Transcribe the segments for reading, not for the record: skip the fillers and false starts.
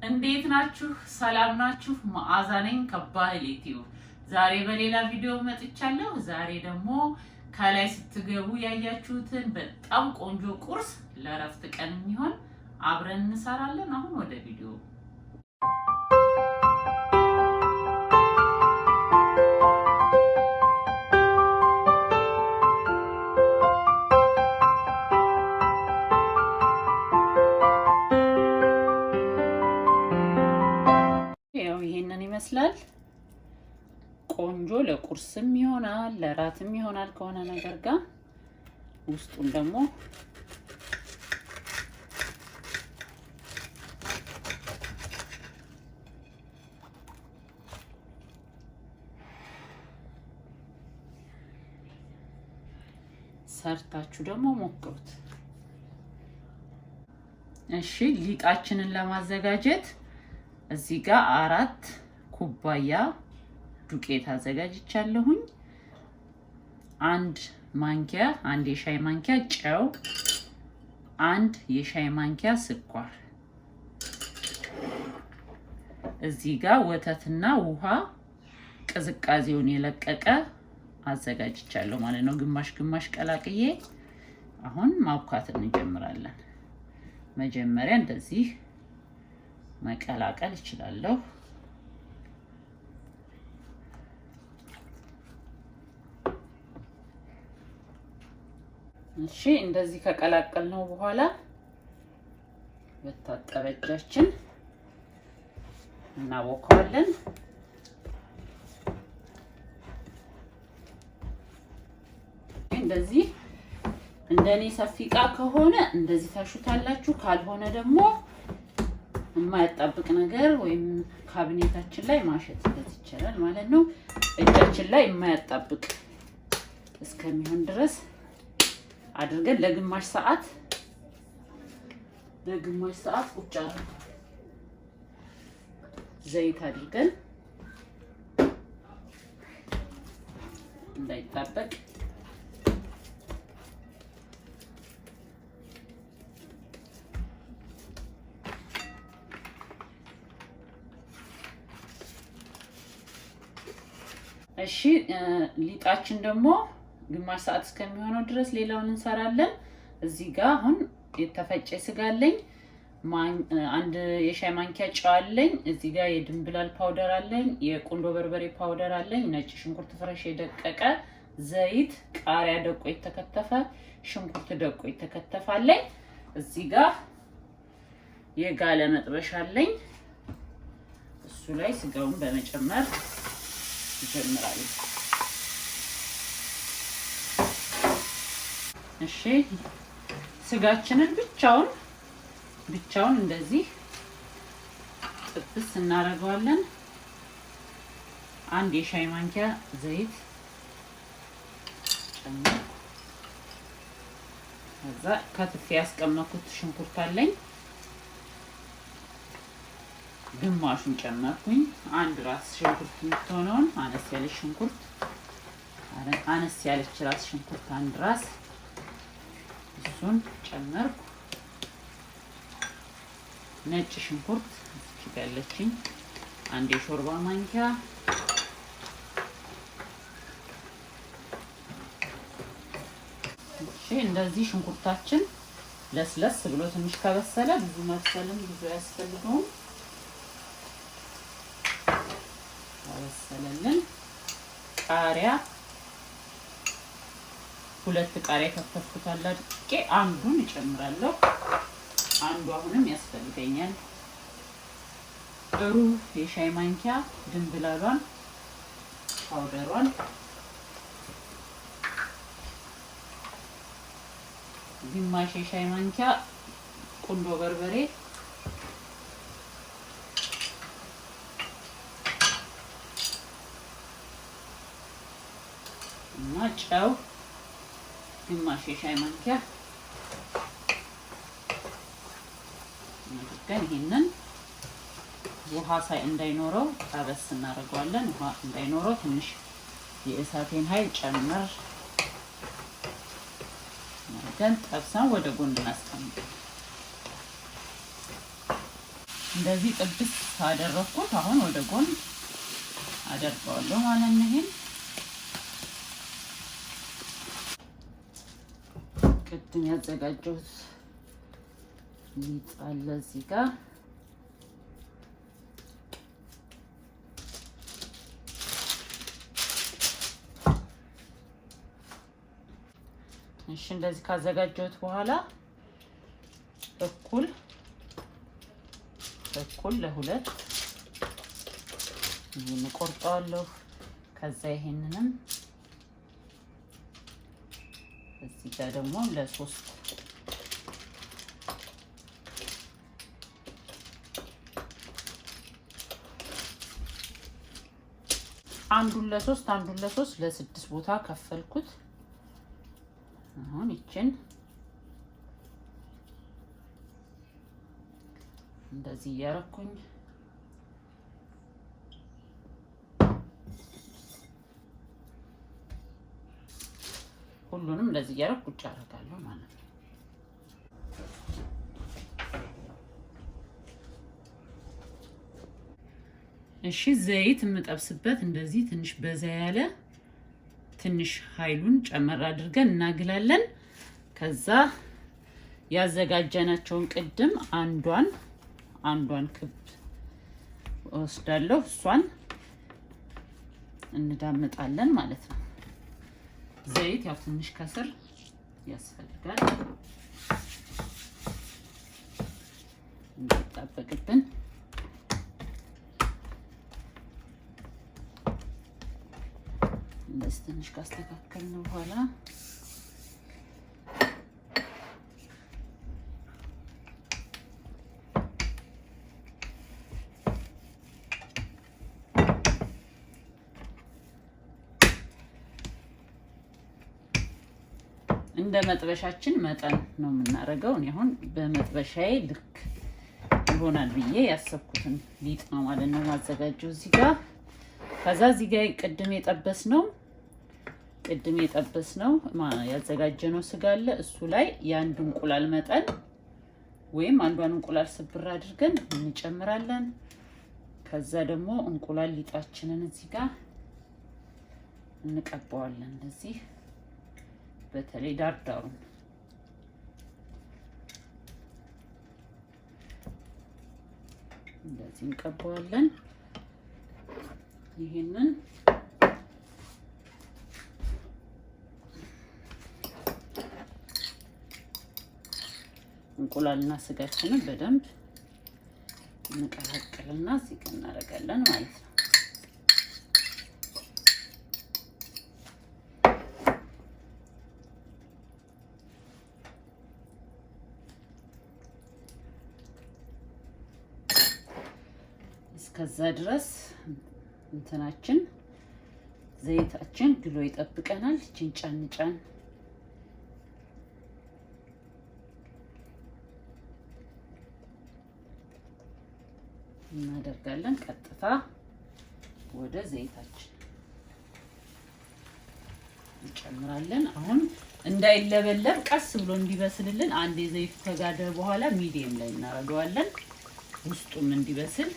እንዴት ናችሁ? ሰላም ናችሁ? መዓዛ ነኝ ከባህሊ ቲዩብ። ዛሬ በሌላ ቪዲዮ መጥቻለሁ። ዛሬ ደግሞ ከላይ ስትገቡ ያያችሁትን በጣም ቆንጆ ቁርስ ለረፍት ቀን የሚሆን አብረን እንሰራለን። አሁን ወደ ቪዲዮ። ይሄንን ይመስላል። ቆንጆ ለቁርስም ይሆናል ለራትም ይሆናል ከሆነ ነገር ጋር ውስጡን ደግሞ ሰርታችሁ ደግሞ ሞክሩት። እሺ ሊጣችንን ለማዘጋጀት እዚህ ጋር 4 ኩባያ ዱቄት አዘጋጅቻለሁኝ። 1 ማንኪያ 1 የሻይ ማንኪያ ጨው፣ 1 የሻይ ማንኪያ ስኳር፣ እዚህ ጋር ወተትና ውሃ ቅዝቃዜውን የለቀቀ አዘጋጅቻለሁ ማለት ነው። ግማሽ ግማሽ ቀላቅዬ አሁን ማብካት እንጀምራለን። መጀመሪያ እንደዚህ መቀላቀል እችላለሁ። እሺ እንደዚህ ከቀላቀልነው በኋላ በታጠበ እጃችን እናቦካዋለን። እንደዚህ እንደኔ ሰፊ ዕቃ ከሆነ እንደዚህ ታሹታላችሁ። ካልሆነ ደግሞ የማያጣብቅ ነገር ወይም ካቢኔታችን ላይ ማሸት ይቻላል ማለት ነው። እጃችን ላይ የማያጣብቅ እስከሚሆን ድረስ አድርገን ለግማሽ ሰዓት ቁጭ አድርገን ዘይት አድርገን እንዳይጣበቅ እሺ ሊጣችን ደግሞ ግማሽ ሰዓት እስከሚሆነው ድረስ ሌላውን እንሰራለን። እዚህ ጋር አሁን የተፈጨ ስጋ አለኝ፣ 1 የሻይ ማንኪያ ጨው አለኝ፣ እዚህ ጋር የድንብላል ፓውደር አለኝ፣ የቁንዶ በርበሬ ፓውደር አለኝ፣ ነጭ ሽንኩርት ፍሬሽ የደቀቀ፣ ዘይት፣ ቃሪያ ደቆ የተከተፈ፣ ሽንኩርት ደቆ የተከተፈ አለኝ። እዚህ ጋር የጋለ መጥበሻ አለኝ። እሱ ላይ ስጋውን በመጨመር ይጀምራል። እሺ ስጋችንን ብቻውን እንደዚህ ጥብስ እናደርገዋለን። 1 የሻይ ማንኪያ ዘይት ጨምር። ከዛ ከትፌ ያስቀመጥኩት ሽንኩርት አለኝ፣ ግማሹን ጨመርኩኝ። 1 ራስ ሽንኩርት የምትሆነውን አነስ ያለች ሽንኩርት አነስ ያለች ራስ ሽንኩርት 1 ራስ እሱን ጨመርኩ። ነጭ ሽንኩርት እዚህ ጋር ያለችኝ 1 የሾርባ ማንኪያ፣ እሺ እንደዚህ ሽንኩርታችን ለስለስ ብሎ ትንሽ ከበሰለ ብዙ መብሰልም ብዙ ያስፈልገውም አበሰለልን። ቃሪያ 2 ቃሪያ ከተፈተፉት አድርጌ አንዱን እጨምራለሁ። አንዱ አሁንም ያስፈልገኛል። ሩብ የሻይ ማንኪያ ድንብላሏን ፓውደሯን፣ ግማሽ የሻይ ማንኪያ ቁንዶ በርበሬ፣ እና ጨው ግማሽ የሻይ ማንኪያ ግን ይሄንን ውሃ እንዳይኖረው ጠበስ እናደርገዋለን። ውሃ እንዳይኖረው ትንሽ የእሳቴን ኃይል ጨምር አድርገን ጠብሰን ወደ ጎን እናስቀምጣለን። እንደዚህ ጥብስ አደረኩት አሁን ወደ ጎን አደርገዋለሁ ማለት ነው ይሄን ቅድም ያዘጋጀሁት ሊጥ አለ እዚህ ጋር እሺ እንደዚህ ካዘጋጀሁት በኋላ እኩል ለሁለት ይሄን ቆርጣለሁ ከዛ ይሄንንም እዚህ ጋር ደግሞ ለሶስት አንዱን ለሶስት ለስድስት ቦታ ከፈልኩት አሁን ይችን እንደዚህ ያረኩኝ ሁሉንም እንደዚህ ያረኩ ቁጭ አደርጋለሁ ማለት ነው እሺ ዘይት የምጠብስበት እንደዚህ ትንሽ በዛ ያለ ትንሽ ኃይሉን ጨመር አድርገን እናግላለን ከዛ ያዘጋጀናቸውን ቅድም አንዷን ክብ ወስዳለሁ እሷን እንዳመጣለን ማለት ነው ዘይት ያው ትንሽ ከስር ያስፈልጋል እንዲጣበቅብን እንደዚህ ትንሽ ካስተካከልን በኋላ እንደ መጥበሻችን መጠን ነው የምናደርገው እኔ አሁን በመጥበሻዬ ልክ ይሆናል ብዬ ያሰብኩትን ሊጥ ነው ማለት ነው ማዘጋጀው እዚህ ጋር ከዛ እዚህ ጋር ቅድም የጠበስነው ያዘጋጀነው ስጋ አለ እሱ ላይ የአንድ እንቁላል መጠን ወይም አንዷን እንቁላል ስብር አድርገን እንጨምራለን ከዛ ደግሞ እንቁላል ሊጣችንን እዚህ ጋር እንቀባዋለን እንደዚህ በተለይ ዳርዳሩን እንደዚህ እንቀባዋለን ይሄንን እንቁላልና ስጋችንን በደንብ እንቀላቅልና እዚህ ጋር እናደርጋለን ማለት ነው እስከዛ ድረስ እንትናችን ዘይታችን ግሎ ይጠብቀናል እቺን ጫን እናደርጋለን ቀጥታ ወደ ዘይታችን እንጨምራለን አሁን እንዳይለበለብ ቀስ ብሎ እንዲበስልልን አንዴ ዘይት ከጋደ በኋላ ሚዲየም ላይ እናደርገዋለን ውስጡም እንዲበስል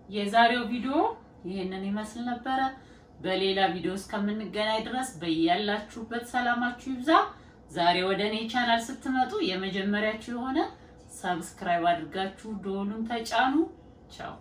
የዛሬው ቪዲዮ ይሄንን ይመስል ነበር በሌላ ቪዲዮ እስከምንገናኝ ድረስ በያላችሁበት ሰላማችሁ ይብዛ ዛሬ ወደ እኔ ቻናል ስትመጡ የመጀመሪያችሁ የሆነ ሰብስክራይብ አድርጋችሁ ደወሉን ተጫኑ። ቻው